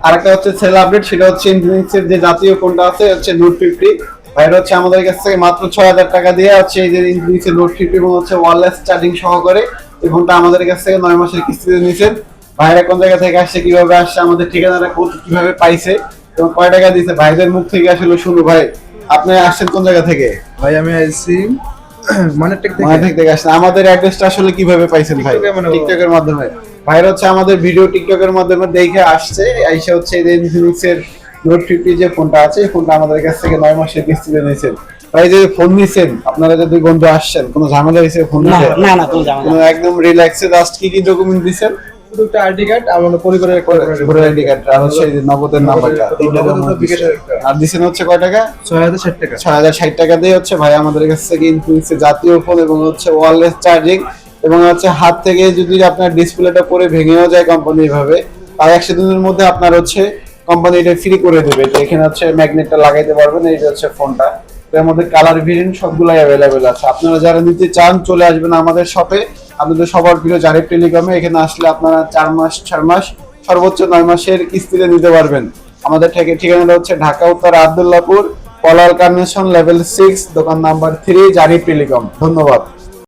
আরেকটা হচ্ছে sell update, সেটা হচ্ছে ইনফিনিক্সের যে জাতীয় ফোনটা আছে হচ্ছে নোট 50। ভাইরা হচ্ছে আমাদের কাছ থেকে মাত্র 6,000 টাকা দিয়ে হচ্ছে এই যে ইনফিনিক্সের নোট 50 এবং হচ্ছে ওয়্যারলেস চার্জিং সহকারে এই ফোনটা আমাদের কাছ থেকে 9 মাসের কিস্তিতে নিয়েছেন। ভাইরা কোন জায়গা থেকে আসছে, কিভাবে আসছে, আমাদের ঠিকানাটা কিভাবে পাইছে এবং কয় টাকা দিয়েছে, ভাইদের মুখ থেকে আসলে শুনো। ভাই আপনি আসছেন কোন জায়গা থেকে? ভাই আমি আইছি মানেরটেক থেকে। মানিক থেকে আসছেন। আমাদের অ্যাড্রেসটা আসলে কিভাবে পাইছেন ভাই? টিকটকের মাধ্যমে। ভাইরা হচ্ছে আমাদের ভিডিও টিকটকের মাধ্যমে দেখে আসছে, আইসা হচ্ছে এই যে ইনফিনিক্সের নোট 50 যে ফোনটা আছে এই ফোনটা আমাদের কাছ থেকে 9 মাসের কিস্তিতে নিয়েছেন। ভাই যে ফোন নিছেন, আপনারা যে দুই বন্ধু আসছেন, কোনো ঝামেলা হয়েছে ফোন না নিতে? না না, কোনো ঝামেলা কোনো না। একদম রিল্যাক্সে জাস্ট কি কি ডকুমেন্ট দিছেন? শুধু একটা আইডি কার্ড, আমাদের পরিবারের একটা ভোটার আইডি কার্ড আর হচ্ছে এই যে নগদের নাম্বারটা, তিনটা নগদ document বিকাশের দিছেন। একটা। আর দিছেন হচ্ছে কয় টাকা? 6060 টাকা। 6,060 টাকা দিয়ে হচ্ছে ভাই আমাদের কাছ থেকে ইনফিনিক্সের জাতীয় ফোন এবং হচ্ছে ওয়্যারলেস চার্জিং এবং হচ্ছে হাত থেকে যদি আপনার ডিসপ্লেটা পরে ভেঙেও যায় কোম্পানি ভাবে, আর 100 দিনের মধ্যে আপনার হচ্ছে কোম্পানি এটা ফ্রি করে দেবে। তো এখানে হচ্ছে ম্যাগনেটটা লাগাইতে পারবেন, এই যে হচ্ছে ফোনটা। এর মধ্যে কালার ভেরিয়েন্ট সবগুলাই অ্যাভেলেবেল আছে। আপনারা যারা নিতে চান চলে আসবেন আমাদের শপে, আপনাদের সবার প্রিয় জারিফ টেলিকমে। এখানে আসলে আপনারা 4 মাস 6 মাস সর্বোচ্চ 9 মাসের কিস্তিতে নিতে পারবেন। আমাদের ঠিকানাটা হচ্ছে ঢাকা উত্তর আব্দুল্লাহপুর, পলাল কানেকশন লেভেল 6, দোকান নাম্বার 3, জারিফ টেলিকম। ধন্যবাদ।